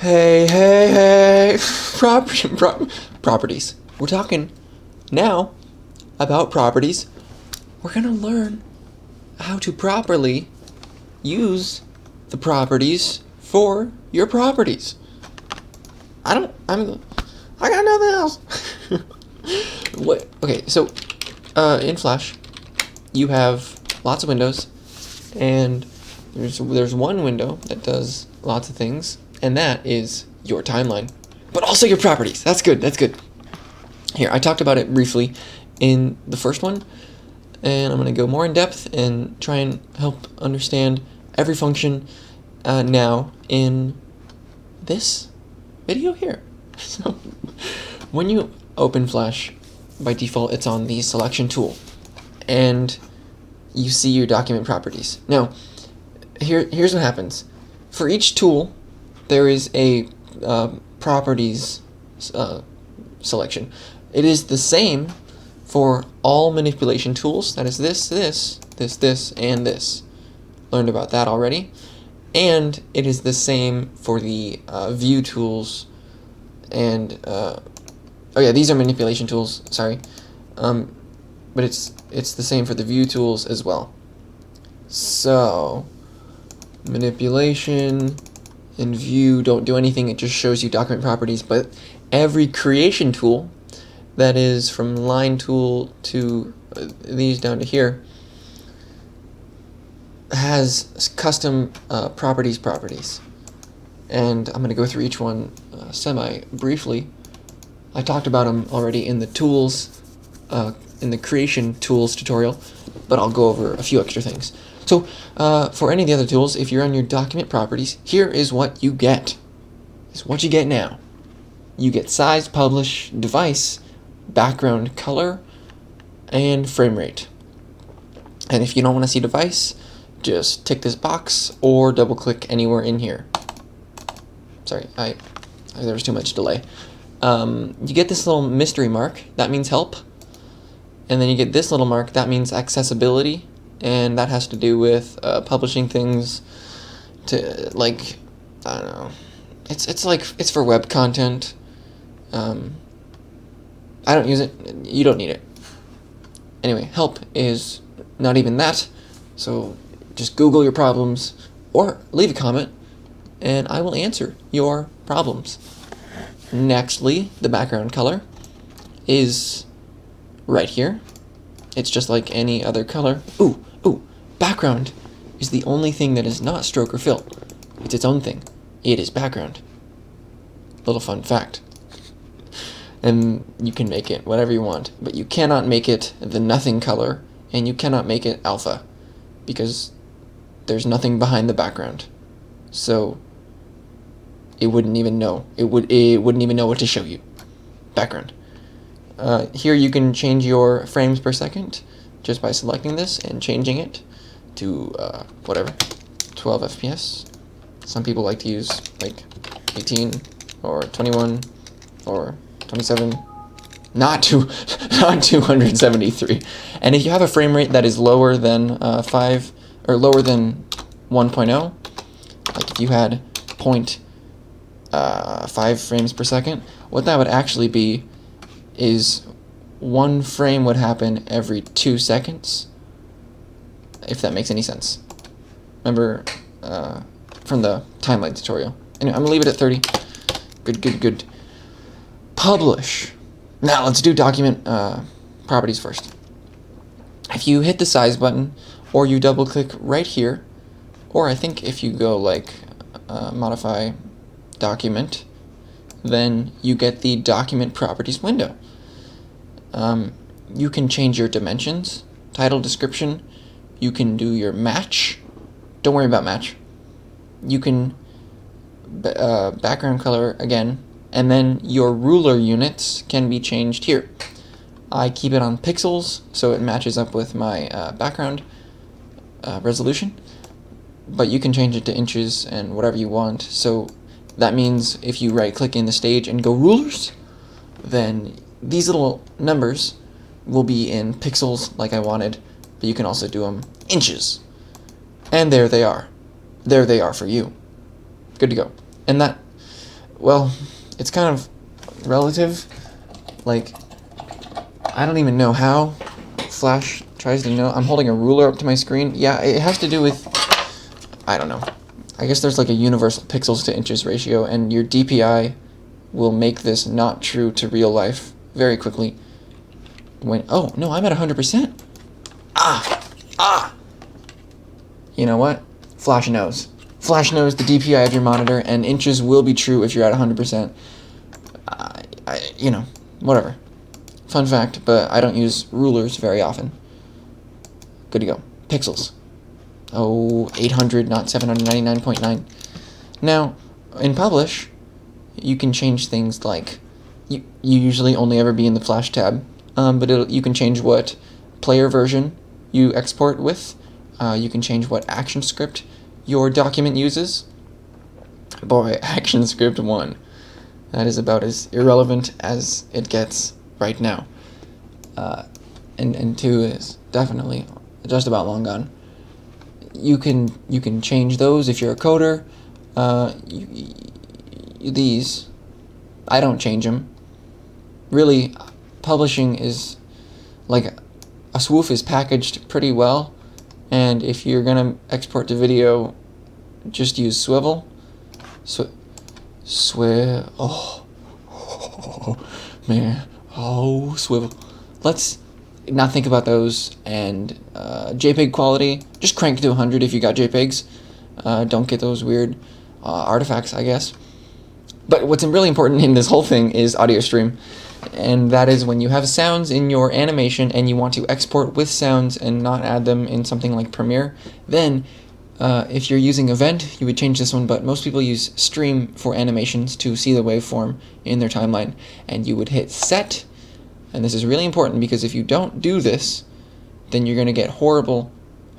Hey. Properties. We're talking now about properties. We're going to learn how to properly use the properties for your properties. I got nothing else. What? Okay, so in Flash, you have lots of windows, and there's one window that does lots of things, and that is your timeline, but also your properties. That's good. Here, I talked about it briefly in the first one, and I'm going to go more in depth and try and help understand every function now in this video here. So when you open Flash, by default it's on the selection tool, and you see your document properties. Now, here's what happens. For each tool, there is a properties selection. It is the same for all manipulation tools. That is this, and this. Learned about that already. And it is the same for the view tools and oh yeah, these are manipulation tools, sorry. But it's the same for the view tools as well. So manipulation and view don't do anything, it just shows you document properties, but every creation tool, that is from line tool to these down to here, has custom properties. And I'm going to go through each one semi-briefly. I talked about them already in the tools, in the creation tools tutorial, but I'll go over a few extra things. So for any of the other tools, if you're on your document properties, here is what you get. It's what you get now. You get size, publish, device, background color, and frame rate. And if you don't want to see device, just tick this box or double click anywhere in here. Sorry, there was too much delay. You get this little mystery mark, that means help. And then you get this little mark, that means accessibility. And that has to do with publishing things to, like, I don't know. It's for web content. I don't use it. You don't need it. Anyway, help is not even that. So just Google your problems or leave a comment and I will answer your problems. Nextly, the background color is right here. It's just like any other color. Ooh, background is the only thing that is not stroke or fill. It's its own thing. It is background. Little fun fact. And you can make it whatever you want, but you cannot make it the nothing color, and you cannot make it alpha, because there's nothing behind the background. So it wouldn't even know. It wouldn't even know what to show you. Background. Here you can change your frames per second just by selecting this and changing it to whatever, 12 FPS. Some people like to use like 18 or 21 or 27, not 273. And if you have a frame rate that is lower than 5 or lower than 1.0, like if you had 0.5 frames per second, what that would actually be is one frame would happen every 2 seconds, if that makes any sense. Remember from the timeline tutorial. Anyway, I'm gonna leave it at 30. Good. Publish. Now let's do document properties first. If you hit the size button, or you double click right here, or I think if you go like modify document, then you get the document properties window. You can change your dimensions, title, description. You can do your match. Don't worry about match. You can background color again, and then your ruler units can be changed here. I keep it on pixels so it matches up with my background resolution, but you can change it to inches and whatever you want. So that means if you right click in the stage and go rulers, then these little numbers will be in pixels like I wanted, but you can also do them inches. And there they are. There they are for you. Good to go. And that well, it's kind of relative. Like, I don't even know how Flash tries to know. I'm holding a ruler up to my screen. Yeah, it has to do with, I don't know. I guess there's like a universal pixels to inches ratio, and your DPI will make this not true to real life very quickly. When, oh, no, I'm at 100%. You know what? Flash knows. Flash knows the DPI of your monitor, and inches will be true if you're at 100%. You know, whatever. Fun fact, but I don't use rulers very often. Good to go. Pixels. Oh, 800, not 799.9. Now, in Publish, you can change things like, you usually only ever be in the Flash tab, but you can change what player version you export with. You can change what action script your document uses. Boy, action script 1. That is about as irrelevant as it gets right now. And 2 is definitely just about long gone. You can change those if you're a coder. These, I don't change them. Really, publishing is like a swoof is packaged pretty well, and if you're gonna export to video, just use swivel. Swivel. Let's not think about those. And JPEG quality, just crank to 100 if you got JPEGs. Don't get those weird artifacts, I guess. But what's really important in this whole thing is audio stream, and that is when you have sounds in your animation and you want to export with sounds and not add them in something like Premiere, then if you're using Event, you would change this one, but most people use Stream for animations to see the waveform in their timeline, and you would hit Set, and this is really important because if you don't do this, then you're going to get horrible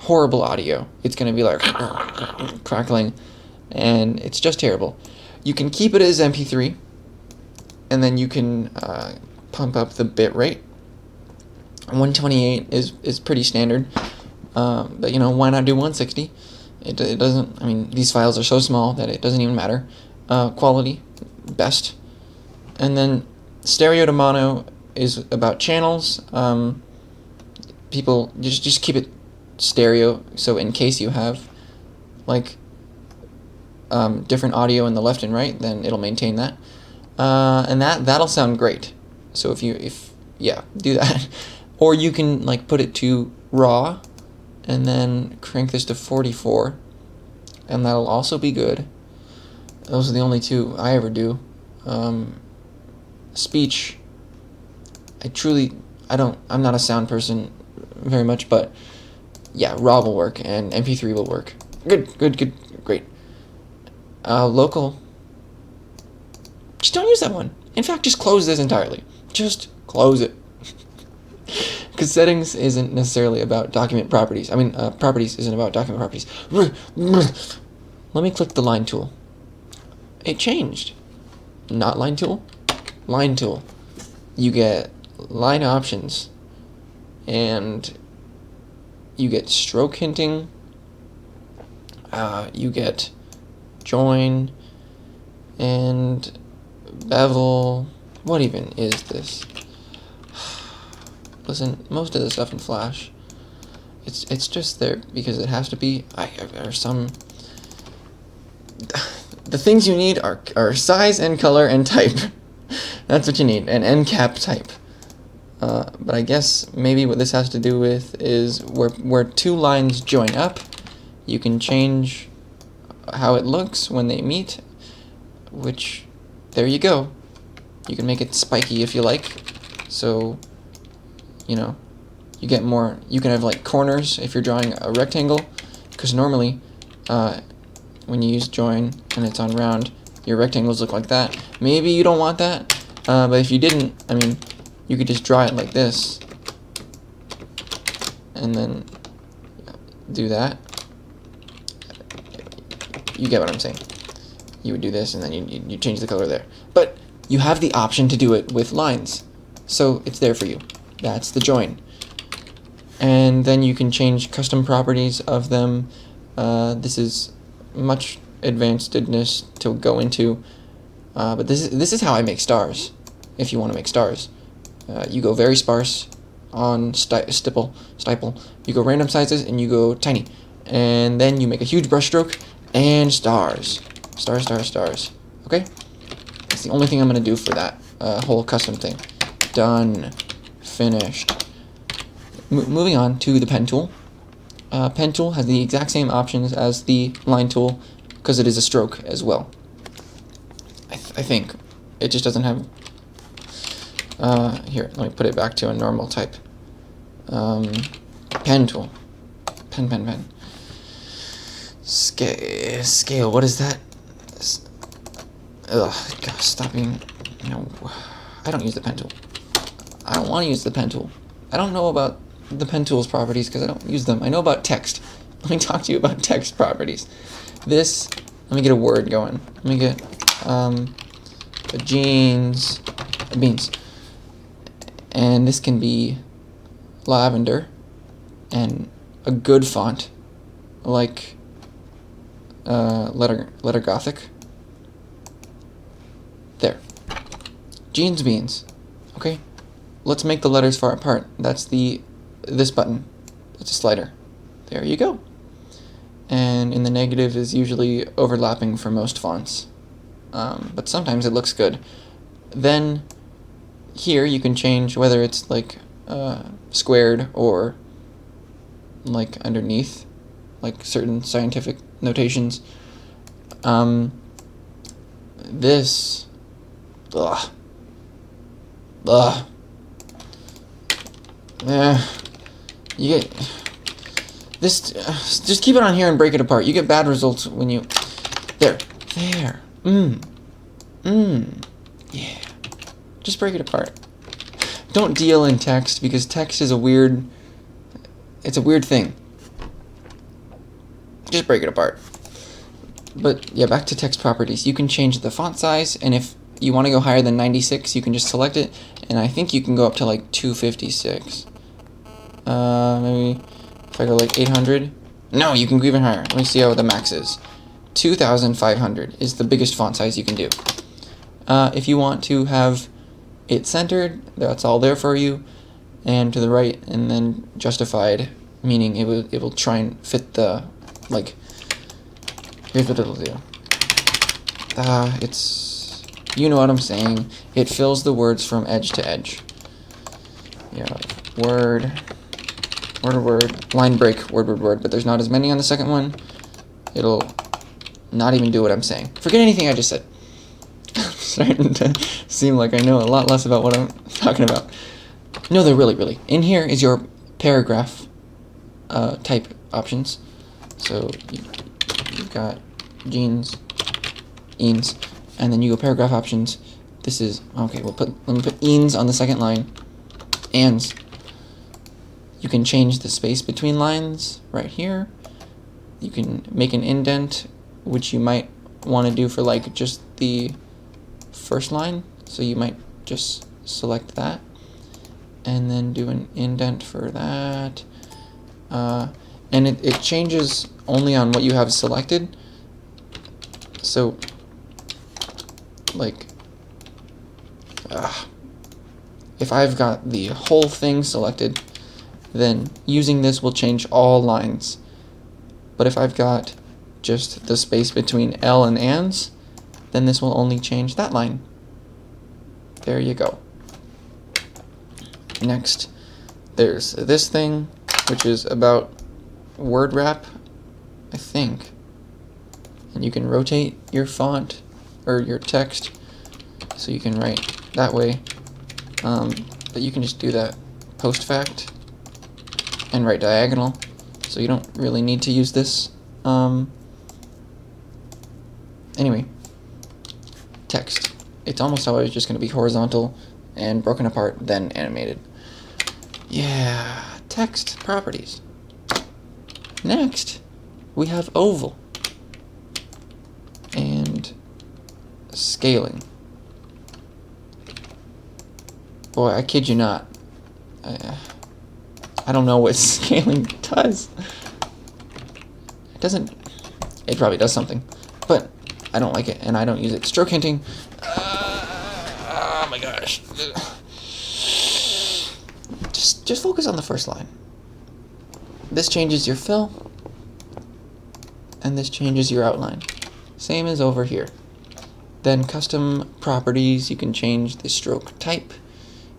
audio. It's going to be like crackling, and it's just terrible. You can keep it as MP3, and then you can pump up the bit rate. 128 is pretty standard, but you know, why not do 160? It doesn't, I mean, these files are so small that it doesn't even matter. Quality, best. And then stereo to mono is about channels. People, just keep it stereo, so in case you have like different audio in the left and right, then it'll maintain that. And that'll sound great. So if do that. Or you can like put it to raw and then crank this to 44, and that'll also be good. Those are the only two I ever do. Speech, I'm not a sound person very much, but yeah, raw will work and MP3 will work. Good, great. Local, just don't use that one. In fact, just close this entirely. Just close it. Because settings isn't necessarily about document properties. I mean, properties isn't about document properties. Let me click the line tool. It changed. Not line tool. Line tool. You get line options, and you get stroke hinting. You get join and bevel. What even is this? Listen, most of the stuff in Flash, it's just there because it has to be. The things you need are size and color and type. That's what you need, an end cap type. But I guess maybe what this has to do with is where two lines join up, you can change how it looks when they meet, which, there you go. You can make it spiky if you like, so, you know, you get more. You can have like corners if you're drawing a rectangle, because normally when you use join and it's on round, your rectangles look like that. Maybe you don't want that, but if you didn't, I mean, you could just draw it like this and then do that. You get what I'm saying. You would do this and then you change the color there, but you have the option to do it with lines, so it's there for you. That's the join. And then you can change custom properties of them. This is much advancedness to go into. But this is how I make stars. If you want to make stars, you go very sparse on stipple. You go random sizes and you go tiny, and then you make a huge brush stroke and stars. Stars. Okay, that's the only thing I'm gonna do for that whole custom thing. Done. Finished. Moving on to the pen tool. Pen tool has the exact same options as the line tool because it is a stroke as well. I think it just doesn't have. Here, let me put it back to a normal type. Pen tool. Pen. Scale. What is that? Ugh, gosh, stop being. No, I don't use the pen tool. I don't want to use the pen tool. I don't know about the pen tool's properties because I don't use them. I know about text. Let me talk to you about text properties. This, let me get a word going. Let me get beans, and this can be lavender and a good font like letter Gothic. There. Jeans beans. Okay. Let's make the letters far apart. That's this button. It's a slider. There you go. And in the negative is usually overlapping for most fonts. But sometimes it looks good. Then here you can change whether it's like squared or like underneath, like certain scientific notations. This, you get this. Just keep it on here and break it apart. You get bad results when you there. Yeah. Just break it apart. Don't deal in text because text is it's a weird thing. Just break it apart. But yeah, back to text properties. You can change the font size, and if you want to go higher than 96, you can just select it, and I think you can go up to like 256. Maybe if I go like 800. No, you can go even higher. Let me see how the max is. 2500 is the biggest font size you can do. If you want to have it centered, that's all there for you, and to the right, and then justified, meaning it will try and fit the, like, here's what it'll do. You know what I'm saying. It fills the words from edge to edge. Yeah, word, line break, word, but there's not as many on the second one. It'll not even do what I'm saying. Forget anything I just said. I'm starting to seem like I know a lot less about what I'm talking about. No, they're really. In here is your paragraph type options. So you've got jeans, eans, and then you go paragraph options. This is okay. Let me put eans on the second line. Ands. You can change the space between lines right here. You can make an indent, which you might want to do for like just the first line. So you might just select that and then do an indent for that. And it changes only on what you have selected. So like if I've got the whole thing selected, then using this will change all lines. But if I've got just the space between L and ands, then this will only change that line. There you go. Next, there's this thing, which is about word wrap, I think. And you can rotate your font or your text so you can write that way. But you can just do that post fact and write diagonal, so you don't really need to use this. Anyway, text. It's almost always just going to be horizontal and broken apart, then animated. Yeah, text properties. Next, we have oval and scaling. Boy, I kid you not. I don't know what scaling does. It probably does something. But I don't like it, and I don't use it. Stroke hinting. Oh my gosh. Just focus on the first line. This changes your fill, and this changes your outline. Same as over here. Then custom properties, you can change the stroke type.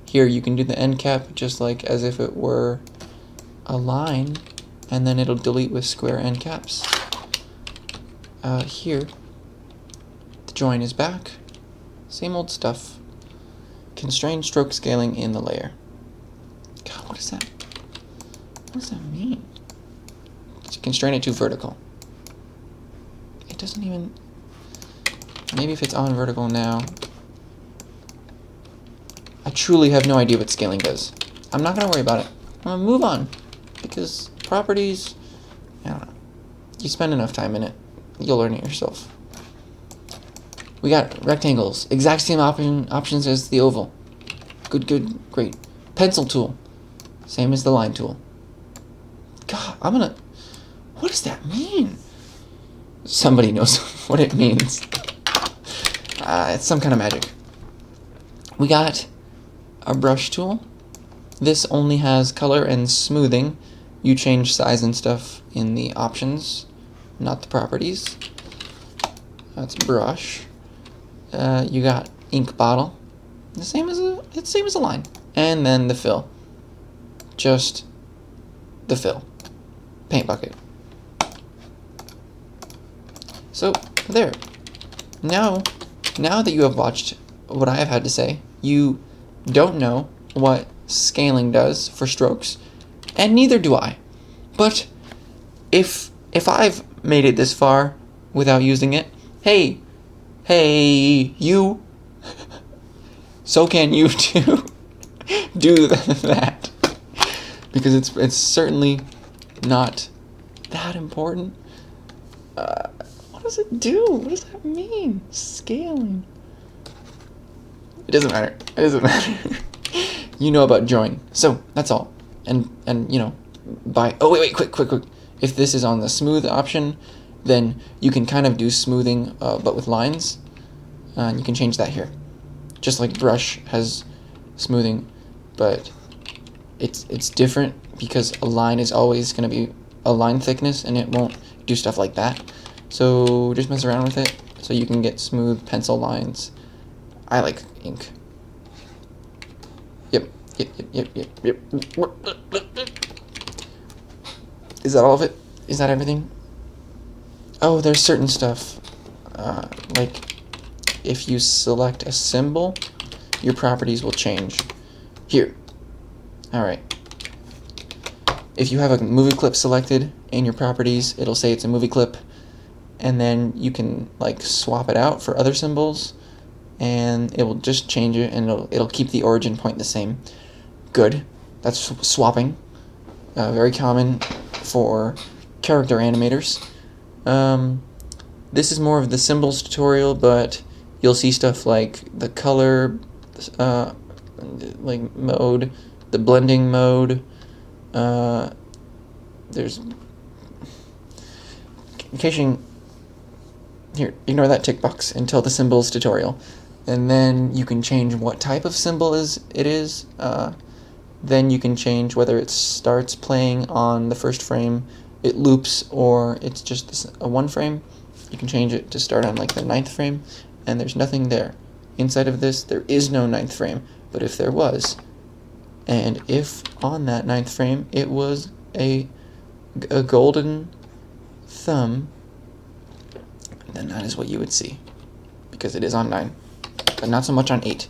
Here you can do the end cap just like as if it were a line, and then it'll delete with square end caps. Here, the join is back. Same old stuff. Constrain stroke scaling in the layer. God, what is that? What does that mean? Constrain it to vertical. It doesn't even... Maybe if it's on vertical now. I truly have no idea what scaling does. I'm not going to worry about it. I'm going to move on. Because properties, I don't know. You spend enough time in it, you'll learn it yourself. We got rectangles. Exact same options as the oval. Good, great. Pencil tool. Same as the line tool. God, what does that mean? Somebody knows what it means. It's some kind of magic. We got a brush tool. This only has color and smoothing. You change size and stuff in the options, not the properties. That's brush. You got ink bottle. It's same as a line. And then the fill. Just the fill. Paint bucket. So there. Now that you have watched what I have had to say, you don't know what scaling does for strokes, and neither do I. But if I've made it this far without using it, hey, you, so can you too. Do that, because it's certainly not that important. What does it do? What does that mean? Scaling. It doesn't matter. It doesn't matter. You know about join. So that's all. And you know, oh wait, quick. If this is on the smooth option, then you can kind of do smoothing, but with lines. And you can change that here. Just like brush has smoothing, but it's different because a line is always going to be a line thickness, and it won't do stuff like that. So just mess around with it so you can get smooth pencil lines. I like ink. Yep. Is that all of it? Is that everything? Oh, there's certain stuff. Like if you select a symbol, your properties will change. Here. Alright. If you have a movie clip selected in your properties, it'll say it's a movie clip, and then you can like swap it out for other symbols, and it will just change it, and it'll keep the origin point the same. Good. That's swapping. Very common for character animators. This is more of the symbols tutorial, but you'll see stuff like the color like mode, the blending mode. There's caching. Here, ignore that tick box until the symbols tutorial, and then you can change what type of symbol it is. Then you can change whether it starts playing on the first frame, it loops, or it's just a one frame. You can change it to start on like the 9th frame, and there's nothing there. Inside of this, there is no 9th frame, but if there was, and if on that 9th frame it was a golden thumb, then that is what you would see, because it is on 9, but not so much on 8.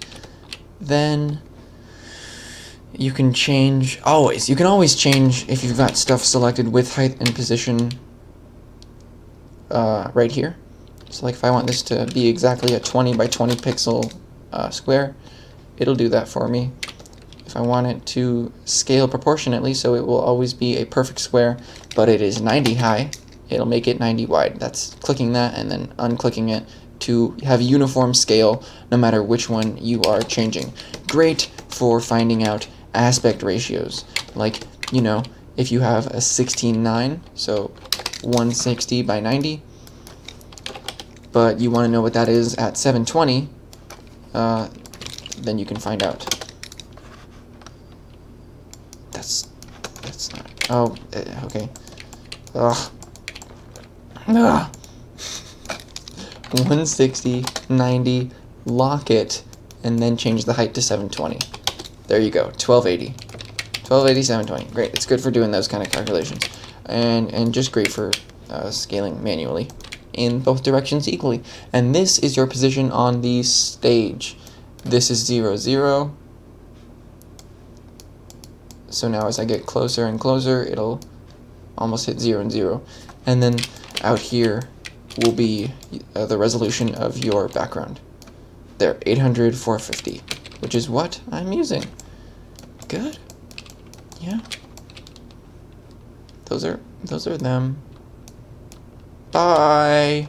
Then you can change, you can always change if you've got stuff selected with height and position right here. So like if I want this to be exactly a 20 by 20 pixel square, it'll do that for me. If I want it to scale proportionately so it will always be a perfect square, but it is 90 high, it'll make it 90 wide. That's clicking that and then unclicking it to have uniform scale no matter which one you are changing. Great for finding out aspect ratios. Like, you know, if you have a 16:9, so 160 by 90, but you want to know what that is at 720, then you can find out. That's not, oh, okay. Ugh. Ugh. 160, 90, lock it, and then change the height to 720. There you go, 1280. 1280, 720. Great, it's good for doing those kind of calculations. And just great for scaling manually in both directions equally. And this is your position on the stage. This is 0, 0. So now as I get closer and closer, it'll almost hit 0 and 0. And then out here will be the resolution of your background. There, 800, 450, which is what I'm using. Good. Yeah. Those are them. Bye.